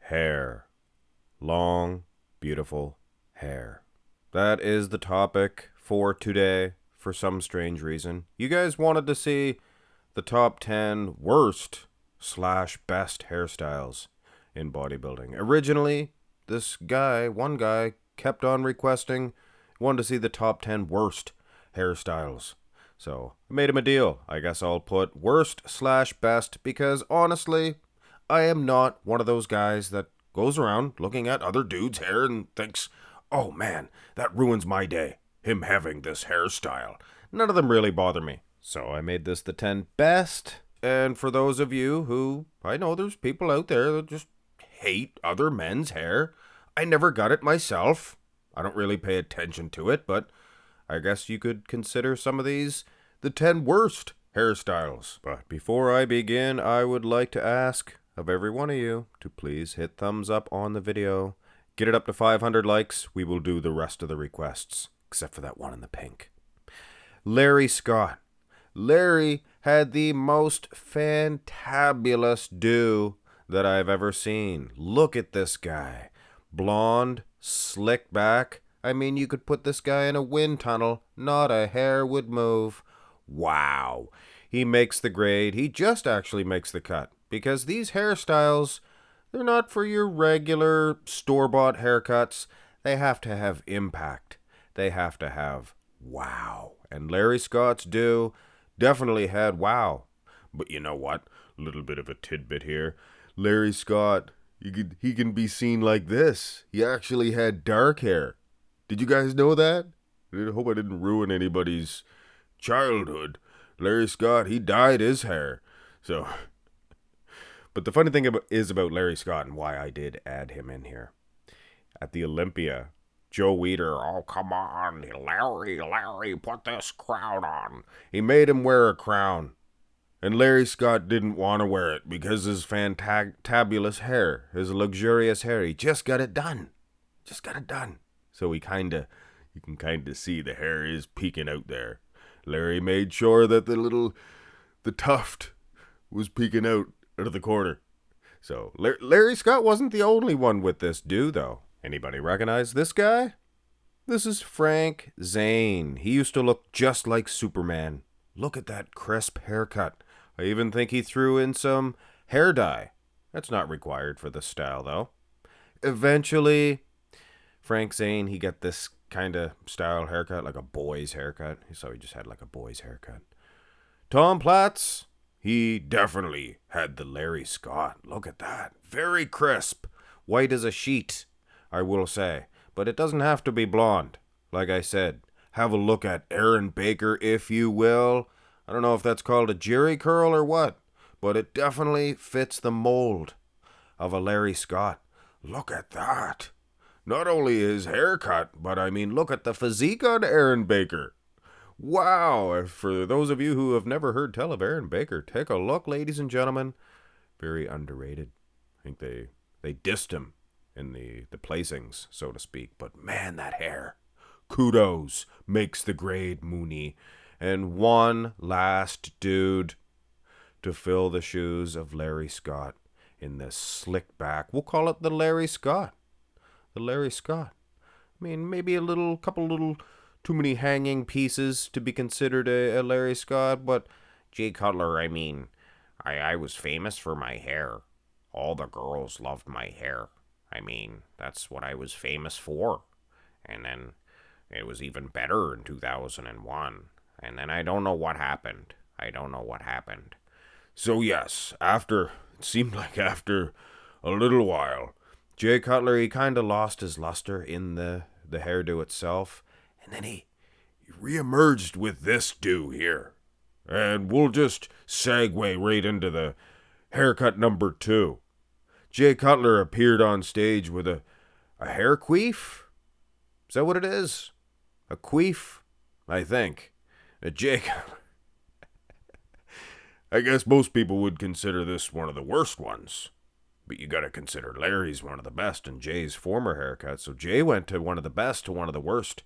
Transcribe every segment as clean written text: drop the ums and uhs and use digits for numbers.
Hair. Long, beautiful hair. That is the topic for today for some strange reason. You guys wanted to see the top 10 worst / best hairstyles in bodybuilding. Originally, one guy, kept on requesting, wanted to see the top 10 worst hairstyles. So I made him a deal. I guess I'll put worst / best because honestly, I am not one of those guys that goes around looking at other dudes' hair and thinks, oh man, that ruins my day, him having this hairstyle. None of them really bother me. So I made this the 10 best. And for those of you who, I know there's people out there that just hate other men's hair. I never got it myself. I don't really pay attention to it, but I guess you could consider some of these the 10 worst hairstyles. But before I begin, I would like to ask of every one of you to please hit thumbs up on the video. Get it up to 500 likes. We will do the rest of the requests, except for that one in the pink. Larry Scott. Larry had the most fantabulous do that I've ever seen. Look at this guy. Blonde, slick back. I mean, you could put this guy in a wind tunnel. Not a hair would move. Wow. He makes the grade. He just actually makes the cut. Because these hairstyles, they're not for your regular store-bought haircuts. They have to have impact. They have to have wow. And Larry Scott's do definitely had wow. But you know what? A little bit of a tidbit here. Larry Scott, he can be seen like this. He actually had dark hair. Did you guys know that? I hope I didn't ruin anybody's childhood. Larry Scott, he dyed his hair. So, but the funny thing is about Larry Scott and why I did add him in here. At the Olympia, Joe Weider, oh, come on, Larry, put this crown on. He made him wear a crown. And Larry Scott didn't want to wear it because his fantabulous hair, his luxurious hair, he just got it done. Just got it done. So you can kind of see the hair is peeking out there. Larry made sure that the tuft was peeking out of the corner. So Larry Scott wasn't the only one with this do, though. Anybody recognize this guy? This is Frank Zane. He used to look just like Superman. Look at that crisp haircut. I even think he threw in some hair dye. That's not required for this style, though. Eventually, Frank Zane, he got this kind of style haircut, like a boy's haircut. So he just had like a boy's haircut. Tom Platz, he definitely had the Larry Scott. Look at that. Very crisp. White as a sheet, I will say. But it doesn't have to be blonde. Like I said, have a look at Aaron Baker, if you will. I don't know if that's called a jerry curl or what, but it definitely fits the mold of a Larry Scott. Look at that. Not only his haircut, but I mean, look at the physique on Aaron Baker. Wow. For those of you who have never heard tell of Aaron Baker, take a look, ladies and gentlemen. Very underrated. I think they dissed him in the placings, so to speak. But man, that hair. Kudos. Makes the grade, Mooney. And one last dude to fill the shoes of Larry Scott in this slick back. We'll call it the Larry Scott. The Larry Scott. I mean, maybe couple little too many hanging pieces to be considered a Larry Scott, but Jay Cutler, I mean, I was famous for my hair. All the girls loved my hair. I mean, that's what I was famous for. And then it was even better in 2001. And then I don't know what happened. So yes, it seemed like after a little while, Jay Cutler, he kind of lost his luster in the hairdo itself. And then he reemerged with this do here. And we'll just segue right into the haircut number 2. Jay Cutler appeared on stage with a hair queef? Is that what it is? A queef? I think. Jake, I guess most people would consider this one of the worst ones. But you gotta consider Larry's one of the best and Jay's former haircut. So Jay went to one of the best to one of the worst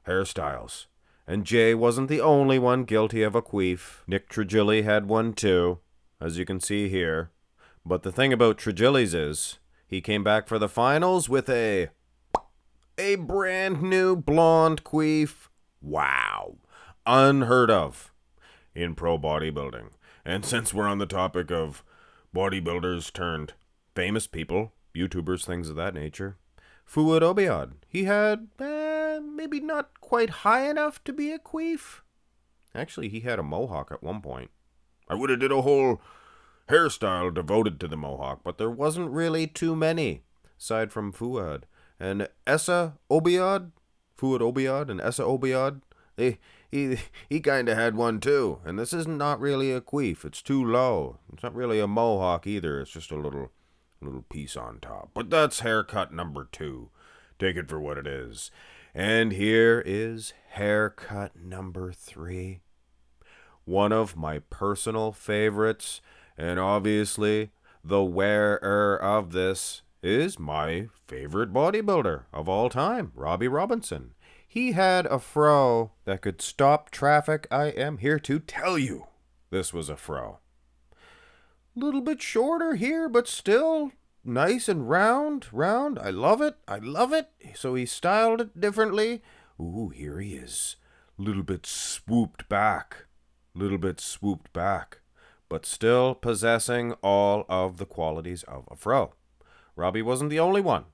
hairstyles. And Jay wasn't the only one guilty of a queef. Nick Trigili had one too, as you can see here. But the thing about Trigili's is, He came back for the finals with a brand new blonde queef. Wow. Unheard of in pro bodybuilding. And since we're on the topic of bodybuilders turned famous people, YouTubers, things of that nature, Fouad Obiad, he had maybe not quite high enough to be a queef. Actually, he had a mohawk at one point. I would have did a whole hairstyle devoted to the mohawk, but there wasn't really too many, aside from Fouad. And Essa Obiad, Fouad Obiad and Essa Obiad, he kind of had one too. And this is not really a queef. It's too low. It's not really a mohawk either. It's just a little piece on top. But that's haircut number 2. Take it for what it is. And here is haircut number 3. One of my personal favorites, and obviously the wearer of this is my favorite bodybuilder of all time, Robbie Robinson. He had a fro that could stop traffic. I am here to tell you this was a fro. Little bit shorter here, but still nice and round. I love it. So he styled it differently. Ooh, here he is. Little bit swooped back, but still possessing all of the qualities of a fro. Robbie wasn't the only one.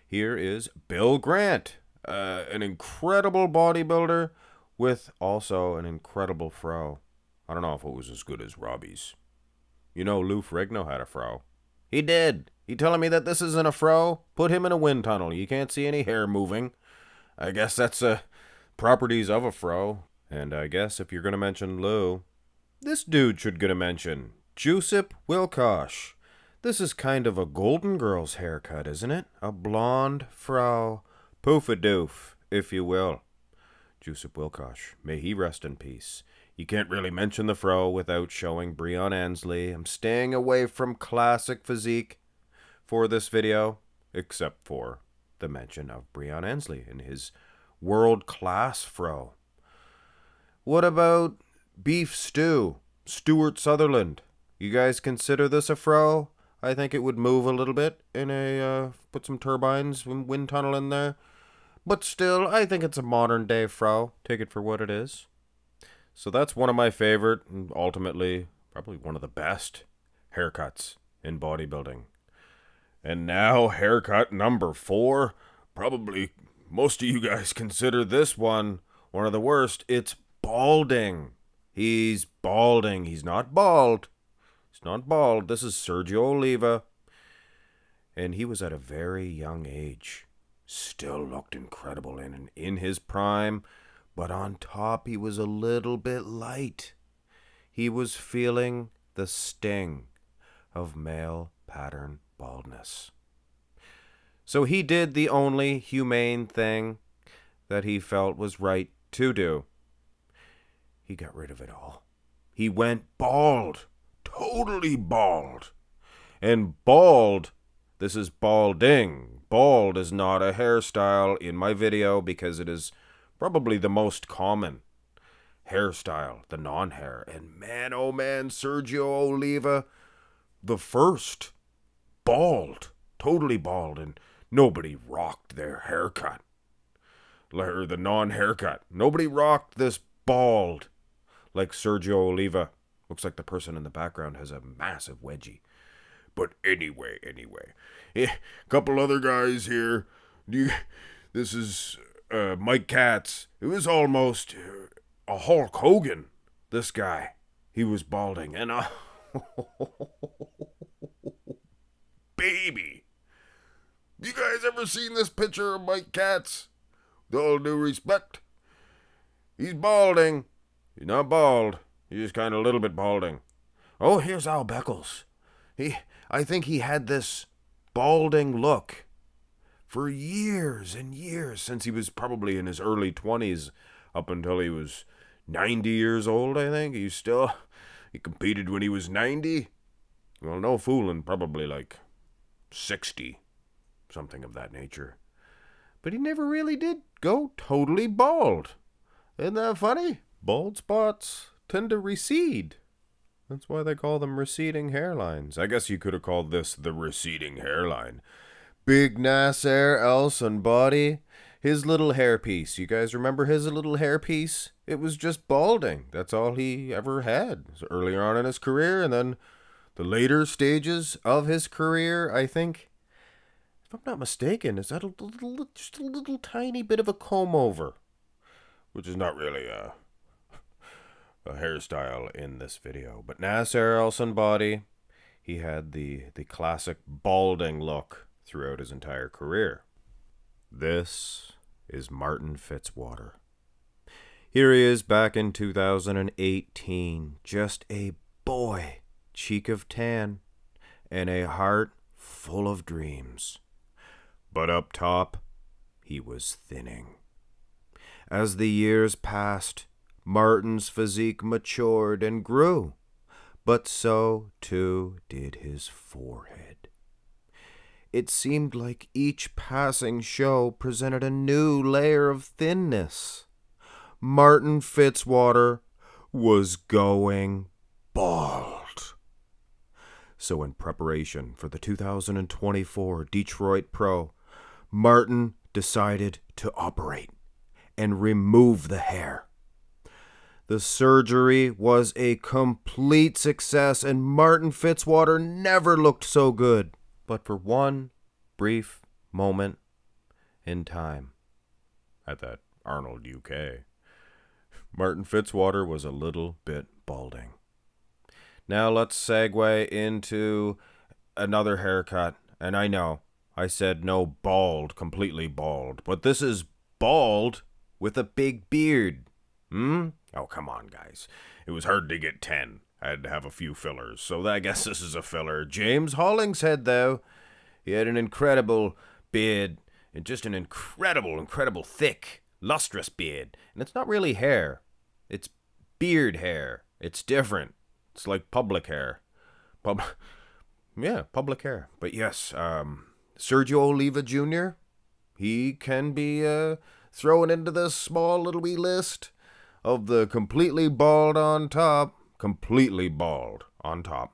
Here is Bill Grant, an incredible bodybuilder with also an incredible fro. I don't know if it was as good as Robbie's. You know, Lou Ferrigno had a fro. He did. You telling me that this isn't a fro? Put him in a wind tunnel. You can't see any hair moving. I guess that's properties of a fro. And I guess if you're going to mention Lou, this dude should get a mention. Jusip Wilkosh. This is kind of a Golden Girls haircut, isn't it? A blonde fro. Poof-a-doof, if you will. Jusip Wilkosh. May he rest in peace. You can't really mention the fro without showing Breon Ansley. I'm staying away from classic physique for this video, except for the mention of Breon Ansley and his world-class fro. What about Beef Stew? Stuart Sutherland. You guys consider this a fro? I think it would move a little bit in put some turbines, wind tunnel in there. But still, I think it's a modern day fro. Take it for what it is. So that's one of my favorite, and ultimately, probably one of the best haircuts in bodybuilding. And now, haircut number 4. Probably most of you guys consider this one of the worst. It's balding. He's balding. He's not bald. This is Sergio Oliva. And he was at a very young age. Still looked incredible in his prime. But on top, he was a little bit light. He was feeling the sting of male pattern baldness. So he did the only humane thing that he felt was right to do. He got rid of it all. He went bald. Totally bald. And bald, this is balding. Bald is not a hairstyle in my video because it is probably the most common hairstyle, the non-hair. And man, oh man, Sergio Oliva, the first bald, totally bald, and nobody rocked their haircut. Or the non-haircut. Nobody rocked this bald like Sergio Oliva. Looks like the person in the background has a massive wedgie. But anyway. A couple other guys here. This is Mike Katz. It was almost a Hulk Hogan. This guy. He was balding. And baby. You guys ever seen this picture of Mike Katz? With all due respect. He's balding. He's not bald. He's just kind of a little bit balding. Oh, here's Al Beckles. I think he had this balding look for years and years, since he was probably in his early 20s up until he was 90 years old, I think. He competed when he was 90. Well, no fooling, probably like 60, something of that nature. But he never really did go totally bald. Isn't that funny? Bald spots tend to recede. That's why they call them receding hairlines. I guess you could have called this the receding hairline. Big Nasser Elson body. His little hairpiece. You guys remember his little hairpiece? It was just balding. That's all he ever had. So earlier on in his career, and then the later stages of his career, I think, if I'm not mistaken, is that just a little tiny bit of a comb over, which is not really a hairstyle in this video. But Nasser Elson body, he had the classic balding look throughout his entire career. This is Martin Fitzwater. Here he is back in 2018, just a boy, cheek of tan, and a heart full of dreams. But up top, he was thinning. As the years passed, Martin's physique matured and grew, but so too did his forehead. It seemed like each passing show presented a new layer of thinness. Martin Fitzwater was going bald. So in preparation for the 2024 Detroit Pro, Martin decided to operate and remove the hair. The surgery was a complete success, and Martin Fitzwater never looked so good. But for one brief moment in time at that Arnold UK, Martin Fitzwater was a little bit balding. Now let's segue into another haircut. And I know I said no bald, completely bald, but this is bald with a big beard. Oh, come on, guys. It was hard to get 10. I had to have a few fillers, so I guess this is a filler. James Hollingshead, though, he had an incredible beard, and just an incredible, thick, lustrous beard. And it's not really hair. It's beard hair. It's different. It's like public hair. Public hair. But yes, Sergio Oliva Jr., he can be thrown into this small little wee list of the completely bald on top. Completely bald on top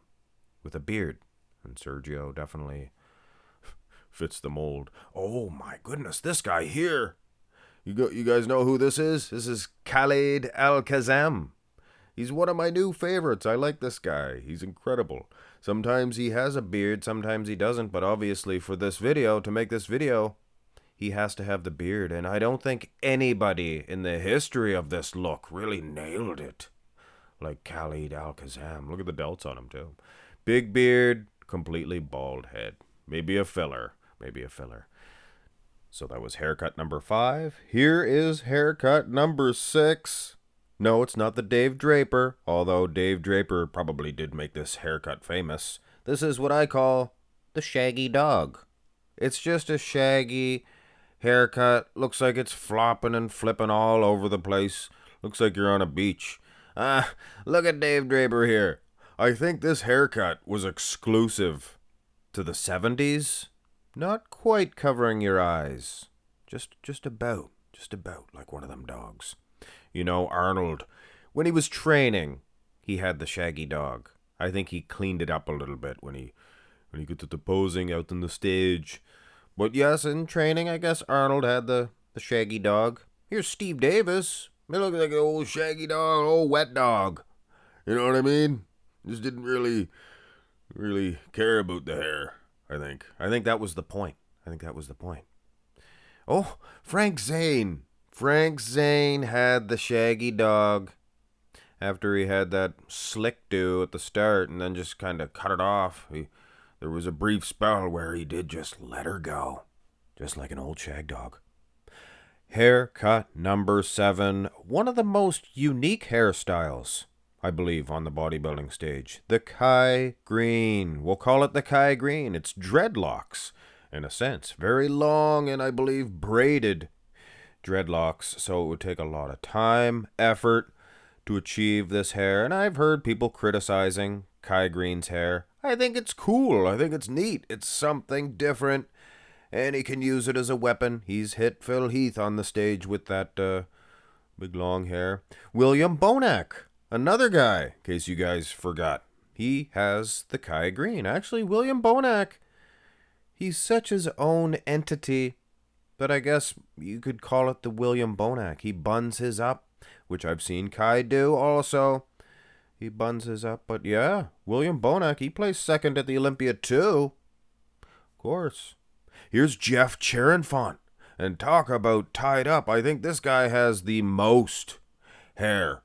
with a beard. And Sergio definitely fits the mold. Oh my goodness, this guy here. You guys know who this is? This is Khalid Al-Khazam. He's one of my new favorites. I like this guy. He's incredible. Sometimes he has a beard, sometimes he doesn't, but obviously for this video, to make this video, he has to have the beard. And I don't think anybody in the history of this look really nailed it like Khalid Al-Khazam. Look at the delts on him, too. Big beard, completely bald head. Maybe a filler. So that was haircut number 5. Here is haircut number 6. No, it's not the Dave Draper, although Dave Draper probably did make this haircut famous. This is what I call the Shaggy Dog. It's just a shaggy haircut. Looks like it's flopping and flipping all over the place. Looks like you're on a beach. Look at Dave Draper here. I think this haircut was exclusive to the 70s. Not quite covering your eyes. Just about like one of them dogs. You know, Arnold, when he was training, he had the Shaggy Dog. I think he cleaned it up a little bit when he got to the posing out on the stage. But yes, in training, I guess Arnold had the Shaggy Dog. Here's Steve Davis. He looked like an old Shaggy Dog, old wet dog. You know what I mean? Just didn't really care about the hair, I think. I think that was the point. Oh, Frank Zane. Frank Zane had the Shaggy Dog after he had that slick do at the start and then just kind of cut it off. There was a brief spell where he did just let her go, just like an old shag dog. Haircut number 7, one of the most unique hairstyles, I believe, on the bodybuilding stage. The Kai Greene. We'll call it the Kai Greene. It's dreadlocks, in a sense. Very long and, I believe, braided dreadlocks, so it would take a lot of time, effort to achieve this hair. And I've heard people criticizing Kai Greene's hair. I think it's cool. I think it's neat. It's something different. And he can use it as a weapon. He's hit Phil Heath on the stage with that big long hair. William Bonac, another guy, in case you guys forgot. he has the Kai Greene. Actually, William Bonac, he's such his own entity that I guess you could call it the William Bonac. He buns his up, which I've seen Kai do also. He buns his up, but yeah, William Bonac, he plays second at the Olympia too. Of course. Here's Jeff Cherenfont. And talk about tied up. I think this guy has the most hair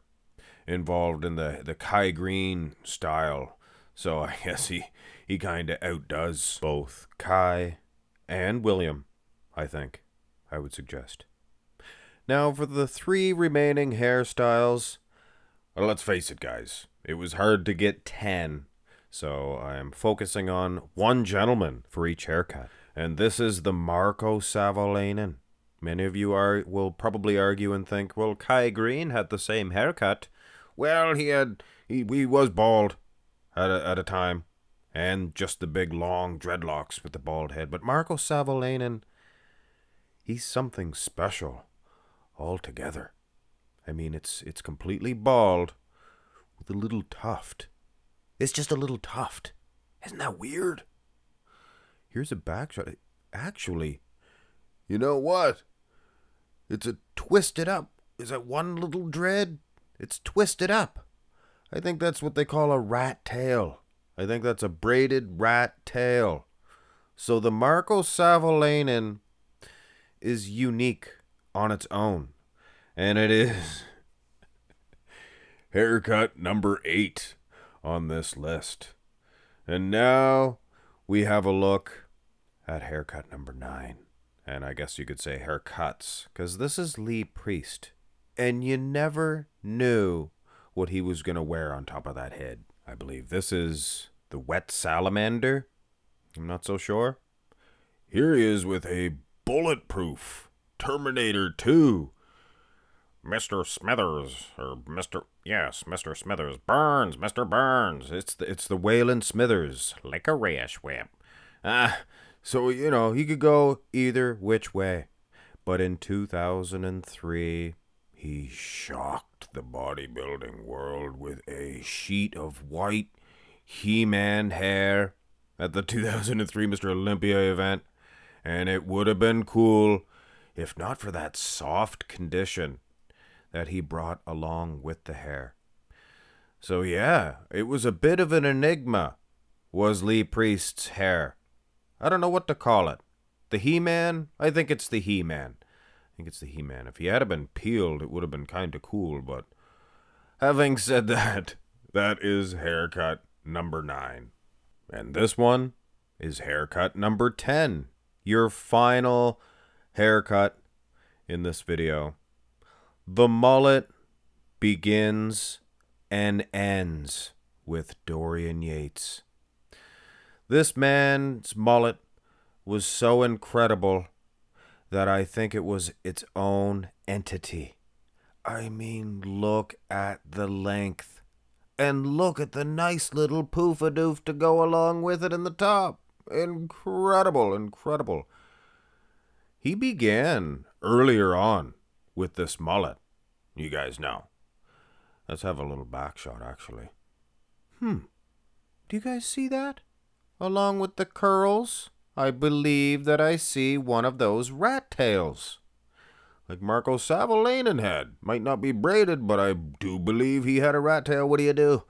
involved in the Kai Greene style. So I guess he kind of outdoes both Kai and William, I think, I would suggest. Now, for the 3 remaining hairstyles, well, let's face it, guys. It was hard to get 10. So I am focusing on one gentleman for each haircut. And this is the Marko Savolainen. Many of you will probably argue and think, well, Kai Greene had the same haircut. Well, he was bald at a time, and just the big long dreadlocks with the bald head. But Marko Savolainen, he's something special altogether. I mean, it's completely bald with a little tuft. It's just a little tuft. Isn't that weird? Here's a back shot. Actually, you know what? It's a twisted up. Is that one little dread? It's twisted up. I think that's what they call a rat tail. I think that's a braided rat tail. So the Marko Savolainen is unique on its own. And it is haircut number 8 on this list. And now we have a look at haircut number 9. And I guess you could say haircuts, because this is Lee Priest. And you never knew what he was going to wear on top of that head. I believe this is the Wet Salamander. I'm not so sure. Here he is with a bulletproof Terminator 2. Mr. Smithers, or Mr. Smithers. Burns, Mr. Burns. It's the Waylon Smithers. Licorice whip. So, you know, he could go either which way. But in 2003, he shocked the bodybuilding world with a sheet of white He-Man hair at the 2003 Mr. Olympia event. And it would have been cool if not for that soft condition that he brought along with the hair. So yeah, it was a bit of an enigma, was Lee Priest's hair. I don't know what to call it. The He-Man? I think it's the He-Man. If he had been peeled, it would have been kind of cool, but having said that, that is haircut number 9. And this one is haircut number 10. Your final haircut in this video. The mullet begins and ends with Dorian Yates. This man's mullet was so incredible that I think it was its own entity. I mean, look at the length. And look at the nice little poof-a-doof to go along with it in the top. Incredible. He began earlier on with this mullet, you guys know. Let's have a little back shot, actually. Do you guys see that? Along with the curls, I believe that I see one of those rat tails. Like Marko Savolainen had. Might not be braided, but I do believe he had a rat tail. What do you do?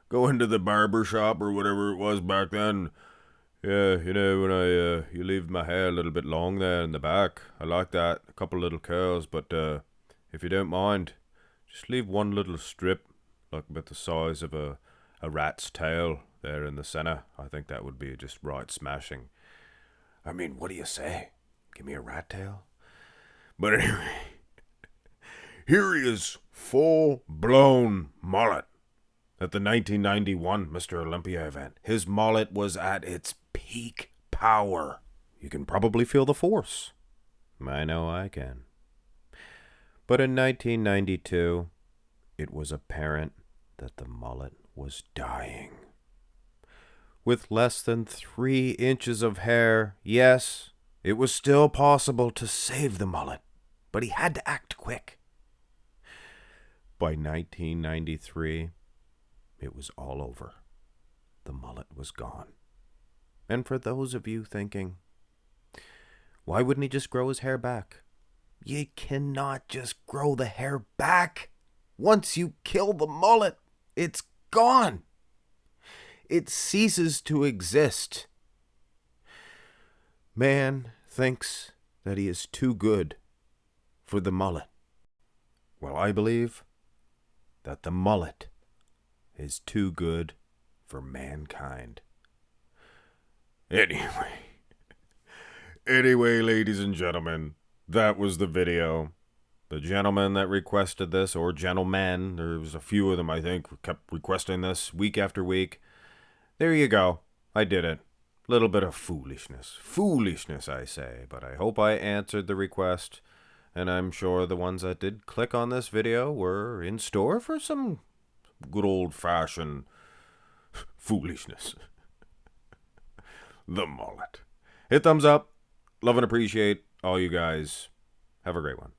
Go into the barber shop or whatever it was back then. Yeah, you know, when you leave my hair a little bit long there in the back. I like that. A couple little curls, but if you don't mind, just leave one little strip, like about the size of a rat's tail there in the center. I think that would be just right smashing. I mean, what do you say? Give me a rat tail? But anyway, here he is, full-blown mullet at the 1991 Mr. Olympia event. His mullet was at its peak power. You can probably feel the force. I know I can. But in 1992, it was apparent that the mullet was dying. With less than 3 inches of hair, yes, it was still possible to save the mullet, but he had to act quick. By 1993, it was all over. the mullet was gone. And for those of you thinking, why wouldn't he just grow his hair back? You cannot just grow the hair back. Once you kill the mullet, it's gone. It ceases to exist. Man thinks that he is too good for the mullet. Well, I believe that the mullet is too good for mankind. Anyway, ladies and gentlemen, that was the video. The gentleman that requested this, or gentlemen, there was a few of them, I think, kept requesting this week after week. There you go. I did it. Little bit of foolishness. Foolishness, I say. But I hope I answered the request. And I'm sure the ones that did click on this video were in store for some good old-fashioned foolishness. The mullet. Hit thumbs up. Love and appreciate all you guys. Have a great one.